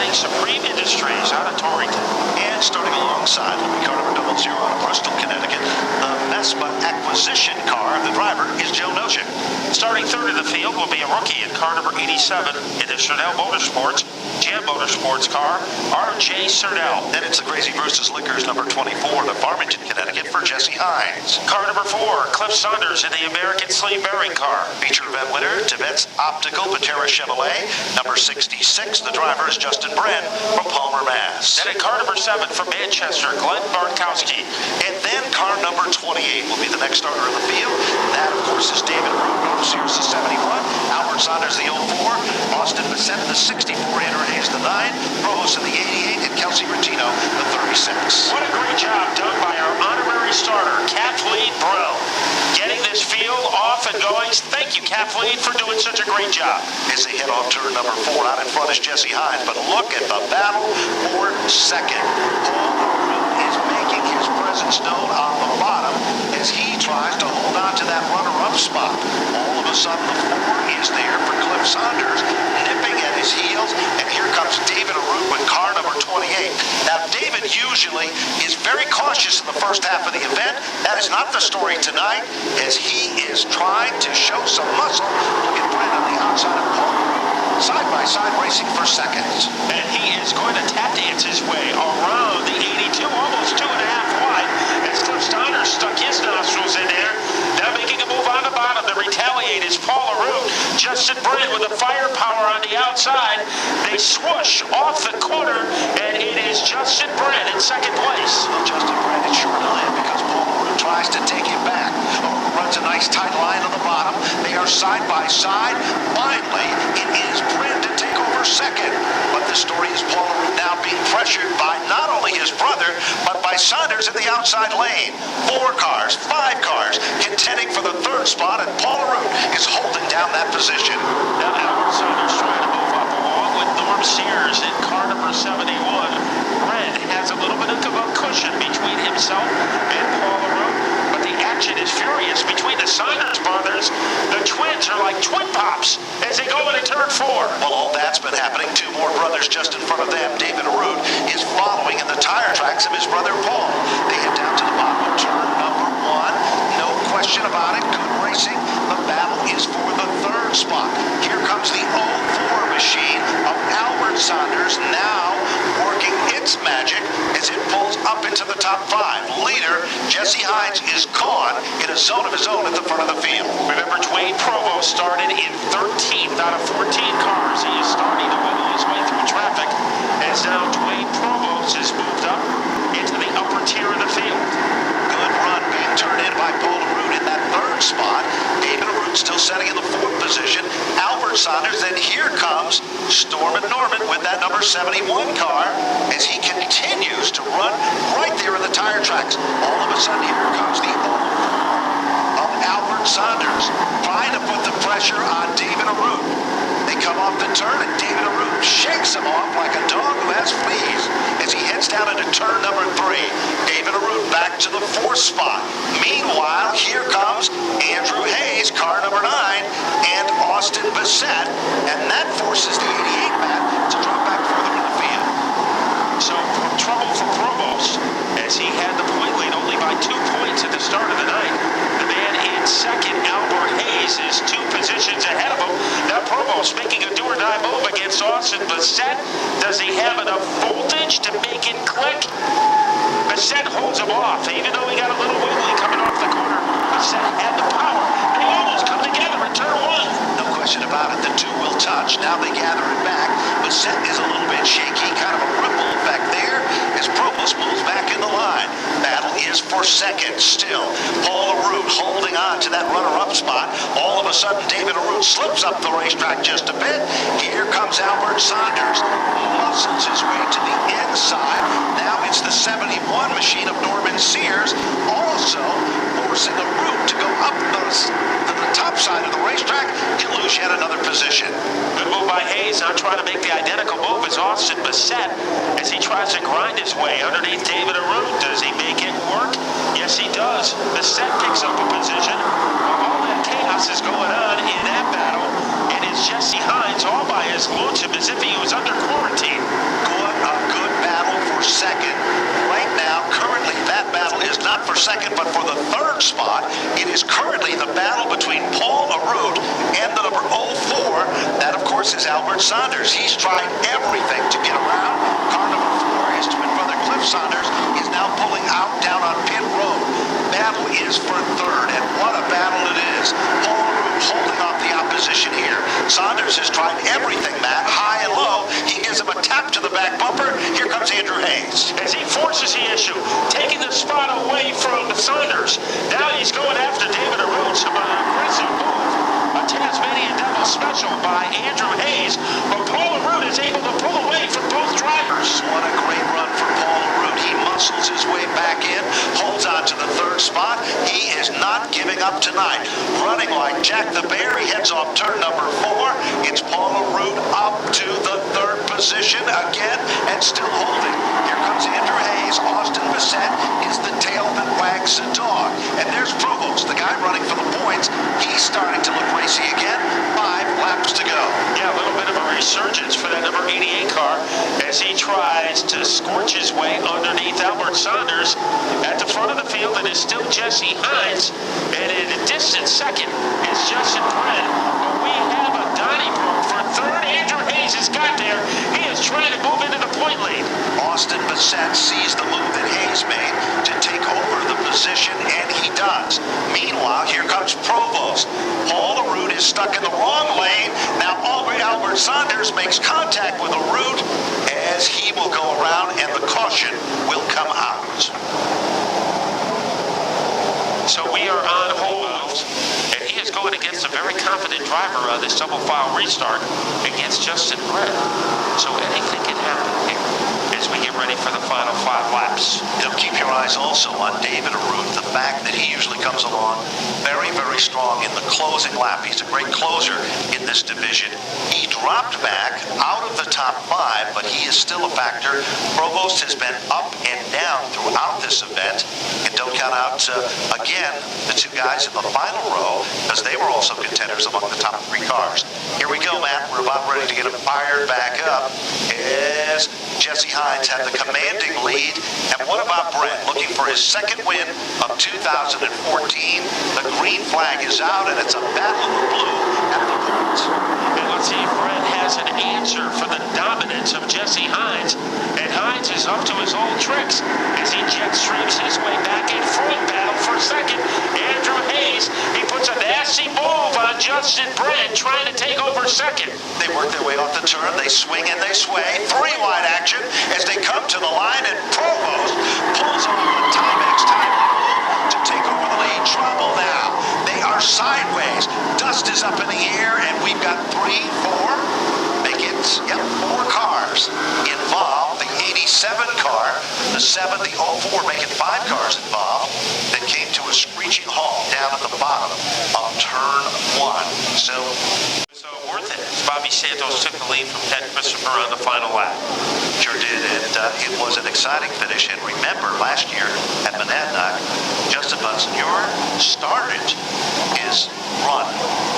representing Supreme Industries out of Torrington. And starting alongside will be car number 00 out of Bristol, Connecticut. The Vespa acquisition car of the driver is Joe Nozick. Starting third in the field will be a rookie in car number 87 in the Cerdell Motorsports, Jam Motorsports car, R.J. Cerdell. Then it's the Crazy Bruce's Liquors number 24 to Farmington, Connecticut for Jesse Hines. Car number 4, Cliff Saunders in the American Sleeve Bearing car. Feature event winner, Tibet's Optical Patera Chevrolet. Number 66, the driver is Justin Bren from Palmer, Mass. Then at car number 7 from Manchester, Glenn Bartkowski. And then car number 28 will be the next starter in the field. That, of course, is David Root, Sears the 71, Albert Saunders the 04, Austin Bissett the 64, Andrew Hayes the 9, Provost in the 88, and Kelsey Rutino the 36. What a great job done by our honorary starter, Kathleen Brill. Getting this field off and going. Thank you, Kathleen, for doing such a great job. As they head off turn number 4, out in front is Jesse Hines, but look at the battle for second. Paul Root is making his presence known on the bottom as he tries to hold on to that runner-up spot. All of a sudden, the 4 is there for Cliff Saunders, nipping at his heels, and here comes David Root with car number 28. Now, David usually is very cautious in the first half of the event. That is not the story tonight, as he is trying to show some muscle. Look at Brent on the outside of Paul Root, side-by-side racing for seconds. And he is going to tap dance his way around the 82, almost 2.5 wide, as Cliff Saunders stuck his nostrils in there. Now making a move on the bottom to retaliate is Paul Root. Justin Bren with the firepower on the outside. They swoosh off the corner, and it is Justin Bren in second place. Well, Justin Bren is short of land because Paul Root tries to take him back. Runs a nice tight line on the bottom. They are side by side. Finally, it is Bren to take over second. But the story is Paul Root now being pressured by not only his brother, but by Saunders in the outside lane. 4 cars, 5 cars contending for the 3rd spot, and Paul Root is holding down that position. Now Albert Saunders trying to move up along with Norm Sears in car number 71. Bren has a little bit of a cushion between himself and Paul Root, but the action is furious between the Saunders brothers. The twins are like twin pops as they go into turn 4. Well, all that's been happening. 2 more brothers just in front of them. David Root is following in the tire tracks of his brother Paul. They head down to the bottom of turn number 1. No question about it. Good racing. The battle is for the 3rd spot. Here comes the 04 machine of Albert Saunders, now working its magic as it pulls up into the top 5. Leader Jesse Hines is gone in a zone of his own at the front of the field. Remember, Dwayne Provost started in 13th out of 14 cars. He is starting to wiggle his way through traffic as now Dwayne Provost has moved up into the upper tier of the field. Good run being turned in by Paul Root in that 3rd spot. David Root still setting in the 4th position. Albert Saunders, then here comes Stormin Norman with that number 71 car as he continues to run right there in the tire tracks. All of a sudden, here comes the of Albert Saunders trying to put the pressure on David Root. They come off the turn, and David Root shakes him off like a dog who has fleas as he heads down into turn number 3. David Root back to the 4th spot. Meanwhile, here comes Andrew Hayes, car number 9, and Austin Bissett, and that forces the 88 man to drop back further in the field. So, trouble for Provost as he had the point lead only by 2 points at the start of the night. The man in second, Albert Hayes, is 2 positions ahead of him. Now Provost making a do-or-die move against Austin Bissett. Does he have enough voltage to make it click? Bissett holds him off, even though he got a little wiggly coming off the corner. Bissett had the power. They almost come together in turn 1. No question about it. The 2 will touch. Now they gather it back. Bissett is a little bit shaky, kind of a ripple effect there as Provost moves back in the line. Battle is for second still. Paul Root holding on to that runner-up spot. All of a sudden, David Root slips up the racetrack just a bit. Here comes Albert Saunders. Muscles his way to the inside. Now it's the 71 machine of Norman Sears, also forcing the Root to go up to the top side of the racetrack. He'll lose yet another position. Good move by Hayes, now trying to make the identical move as Austin Bissett as he tries to grind his way underneath David Root. Does he make it work? Yes, he does. Bissett picks up a position. All that chaos is going on in that battle. It is Jesse Hines all by his lonesome as if he was under quarantine. for second, but for the third spot, it is currently the battle between Paul Arute and the number 04. That, of course, is Albert Saunders. He's tried everything to get around. Car number 4, his twin brother Cliff Saunders, is now pulling out down on pit road. Battle is for third, and what a battle it is. Paul Arute holding off the opposition here. Saunders has tried everything, Matt, high and low. He gives him a tap to the back bumper. Here comes Andrew Hayes. As he forces the issue, taking the spot away from Saunders. Now he's going after David Arute. Some aggressive move. A Tasmanian Devil special by Andrew Hayes. But Paul Arute is able to pull away from both drivers. What a great run for Paul Arute. He muscles his way back in, holds on to the third spot. He is not giving up tonight. Running like Jack the Bear, he heads off turn number 4. It's Paul Arute up to the third position again and still holding. Here comes Andrew Hayes. Austin Bassett is the tail that wags the dog. And there's Provost, the guy running for the points. He's starting to look racy again. 5 laps to go. Yeah, a little bit of a resurgence for that number 88 car as he tries to scorch his way underneath Albert Saunders. At the front of the field, it is still Jesse Hines. And in a distant second is Justin Brenn. But we have a Donnybrook for third. Andrew Hayes has got there. He is trying to move into the point lead. Austin Bassett sees the move that Hayes made to take over the position, and he does. Meanwhile, here comes Provost. Paul Arute is stuck in the wrong lane. Now Albert Saunders makes contact with Arute as he will go around, and the caution will come out. So we are on hold, and he is going against a very confident driver on this double file restart against Justin Brenn. So anything can happen here as we get ready for the final 5 laps. Keep your eyes also on David Arute. The fact that he usually comes along very, very strong in the closing lap. He's a great closer in this division. He dropped back out of the top 5, but he is still a factor. Provost has been up and down throughout this event. And don't count out, again, the 2 guys in the final row, because they were also contenders among the top 3 cars. Here we go, Matt. We're about ready to get him fired back up as Jesse Hines had the commanding lead. And what about Brett? Looking for his second win of 2014. The green flag is out, and it's a battle of the blue at the points. And let's see if Brett has an answer for the dominance of Jesse Hines. And Hines is up to his old tricks as he jet streams his way back in front. Battle for second. Andrew Hayes, he puts a nasty move on Justin Brenn, trying to take over second. They work their way off the turn. They swing and they sway. 3-wide action as they come to the line, and Provost pulls on the Timex time to take over the lead. Trouble now. They are sideways. Dust is up in the air, and we've got 3, 4, make it, 4 cars involved. The 87 car, the 7, the 04, making 5 cars involved, that came to a screeching halt down at the bottom of turn 1. So worth it. Bobby Santos took the lead from Ted Christopher on the final lap. Sure did, and it was an exciting finish. And remember, last year at Monadnock, Justin Bonsignor started his run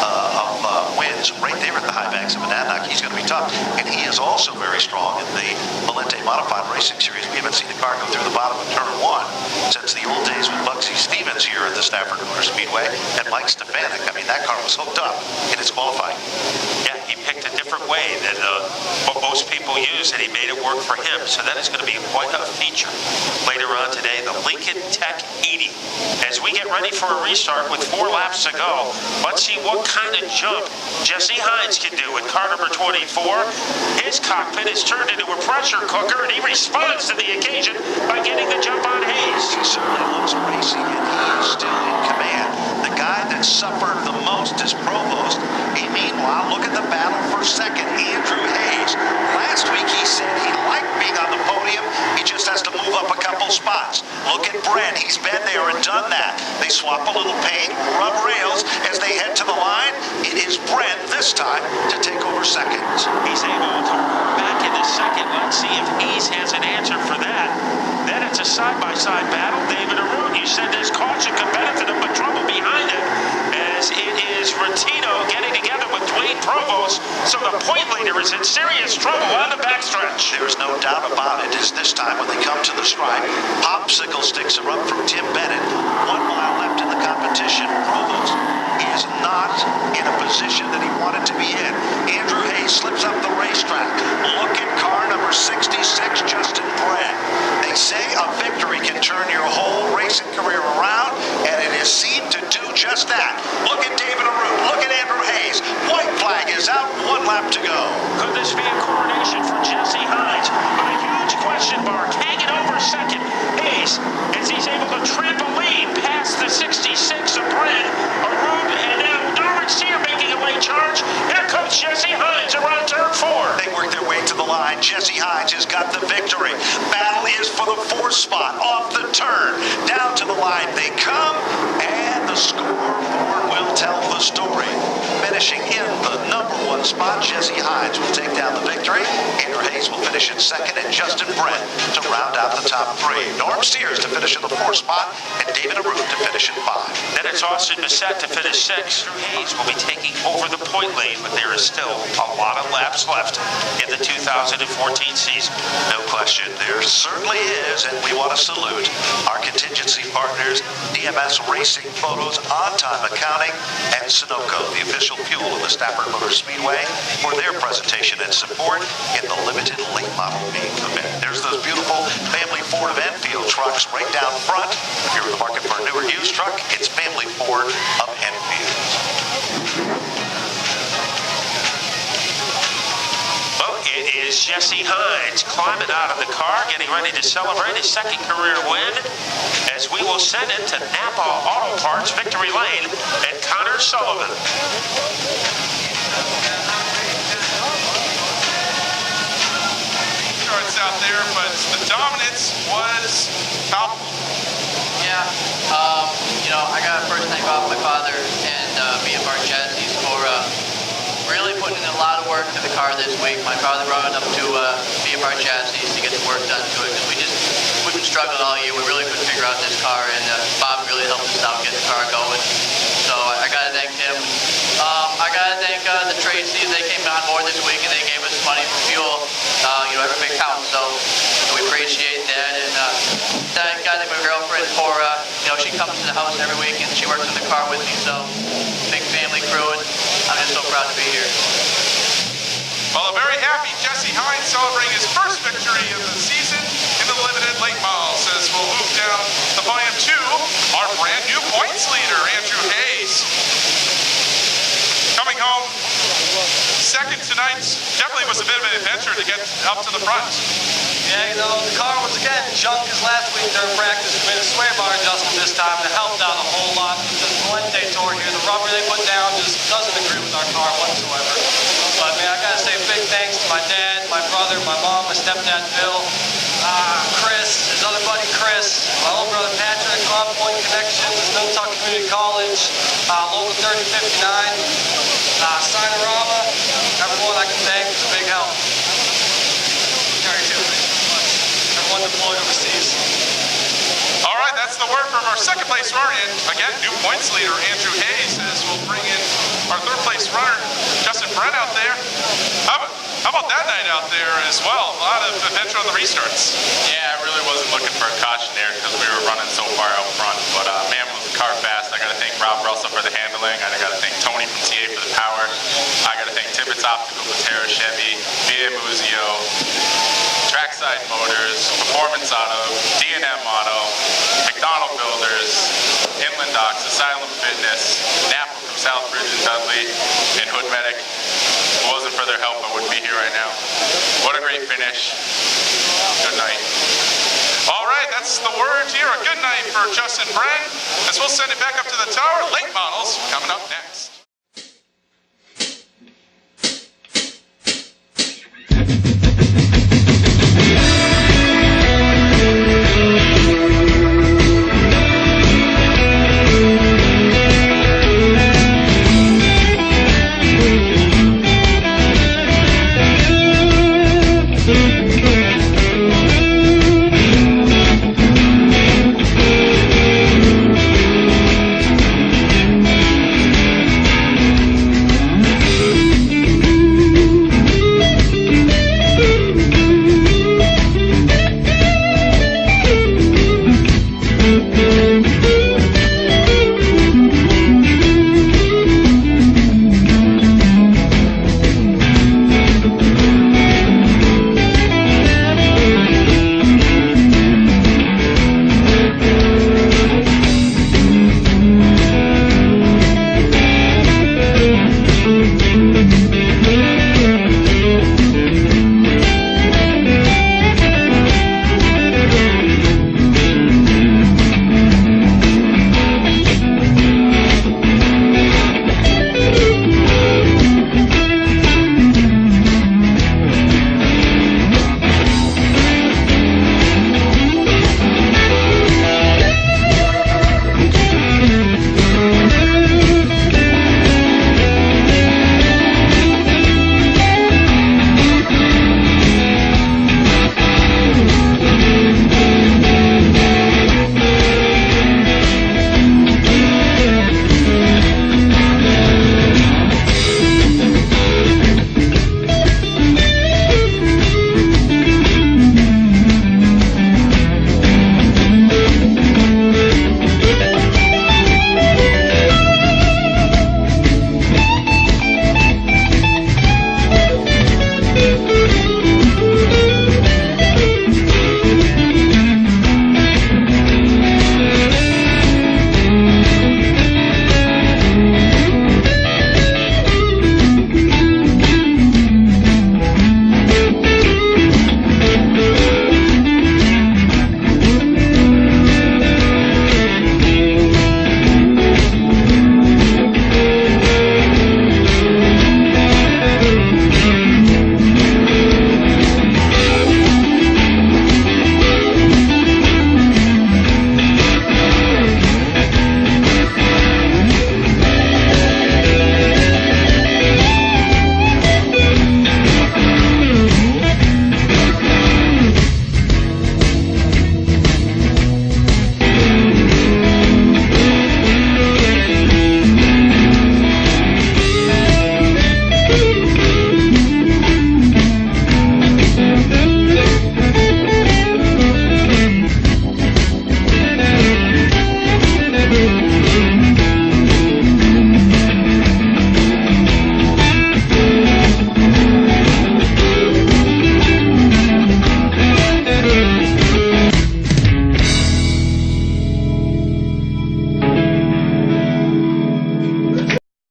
of wins right there at the high banks of Monadnock. He's going to be tough, and he is also very strong in the Valente Modified Racing Series. We haven't seen the car go through the bottom of turn 1 since the old days with Bugsy Stevens here at the Stafford Speedway and Mike Stefanik. I mean, that car was hooked up in its qualifying. Yeah, he picked a different way than what most people use, and he made it work for him. So that is going to be quite a feature later on today, the Lincoln Tech 80. As we get ready for a restart with 4 laps to go, let's see what kind of jump Jesse Hines can do with car number 24. His cockpit is turned into a pressure cooker, and he responds to the occasion by getting the jump on Hayes. He certainly looks racy, and he is still in command. The guy that suffered the most is Provost. Meanwhile, look at the battle for second, Andrew Hayes. Last week he said he liked being on the podium. He just has to move up a couple spots. Look at Brent. He's been there and done that. They swap a little paint, rub rails as they head to the line. It is Brent this time to take over second. He's able to work back into second. Let's see if Hayes has an answer for that. Then it's a side-by-side battle. David Arute, you said this caution could benefit him, but trouble behind him. And as it is Rattino getting together with Dwayne Provost, so the point leader is in serious trouble on the backstretch. There's no doubt about it, is this time when they come to the stripe, popsicle sticks are up from Tim Bennett. 1 mile left in the competition. Provost is not in a position that he wanted to be in. Andrew Hayes slips up the racetrack. Look at car number 66, Justin Brett. They say a victory can turn your whole racing career around, and it is seen to do just that. Look at David Arute. Look at Andrew Hayes. White flag is out. 1 lap to go. Could this be a coronation for Jesse Hines? With a huge question mark hanging over second. Hayes, as he's able to trampoline past the 66 of Brent, Arute, and now Darwin Sear making a late charge. Here comes Jesse Hines around turn 4. They work their way to the line. Jesse Hines has got the victory. Battle is for the 4th spot. Off the turn. Down to the line they come, and the scoreboard will tell the story. Finishing in the number 1 spot, Jesse Hines will take down the victory. Andrew Hayes will finish in 2nd, and Justin Brent to round out the top 3. Norm Steers to finish in the 4th spot, and David Arute to finish in 5. Then it's Austin Bissett to finish 6. Andrew Hayes will be taking over the point lane, but there is still a lot of laps left in the 2014 season. No question, there certainly is, and we want to salute our contingency partners, DMS Racing Photos, On Time Accounting, and Sunoco, the official fuel of the Stafford Motor Speedway, for their presentation and support in the limited late model main event. There's those beautiful family Ford of Enfield trucks right down front. If you're in the market for a newer used truck, it's family Ford of Enfield. Well, it is Jesse Hines climbing out of the car, getting ready to celebrate his 2nd career win, as we will send it to Napa Auto Parts Victory Lane and Connor Sullivan. Starts out there, but the dominance was palpable. Yeah, I got to first thank off my father and BFR Chassis for really putting in a lot of work to the car this week. My father brought it up to BFR Chassis to get the work done to it, because we've been struggling all year. We really couldn't figure out this car, and Bob really helped us out get the car going. So I got to thank him. I got to thank the Tracy's. They came on board this week, and they gave us money for fuel. Every big counts, so we appreciate that. And I got to thank my girlfriend for, she comes to the house every week, and she works in the car with me. So big family crew, and I'm just so proud to be here. Well, a very happy Jesse Hines celebrating his first victory of the season in the limited late models, as we'll move down to volume 2, our brand new points leader, Andrew Hayes. Coming home 2nd tonight definitely was a bit of an adventure to get up to the front. Yeah, the car was again junk as last week during practice. We made a sway bar adjustment this time that helped out a whole lot. The Valente tour here, the rubber they put down just doesn't agree with our car whatsoever. But man, I gotta say big thanks to my dad, my brother, my mom, my stepdad Bill, Chris, his other buddy Chris, my little brother Patrick, On Point Connections, Milltuck Community College, Local 3059, Signorama, everyone I can thank is a big help. Everyone deployed overseas. All right, that's the word from our 2nd place runner, and again, new points leader Andrew Hayes, as we'll bring in our 3rd place runner Justin Brent out there. How about that night out there as well? A lot of adventure on the restarts. Yeah, I really wasn't looking for a caution there because we were running so far out front. But man, was the car fast. I got to thank Rob Russell for the handling. I got to thank Tony from TA for the power. I got to thank Tippett's Optical, Terra Chevy, BA Muzio, Trackside Motors, Performance Auto, D&M Auto, McDonald Builders, Inland Docks, Asylum Fitness, Napa from Southbridge and Dudley, and Hood Medic. If it wasn't for their help, I wouldn't be here right now. What a great finish. Good night. All right, that's the word here. A good night for Justin Brent, as we'll send it back up to the tower. Late models coming up next.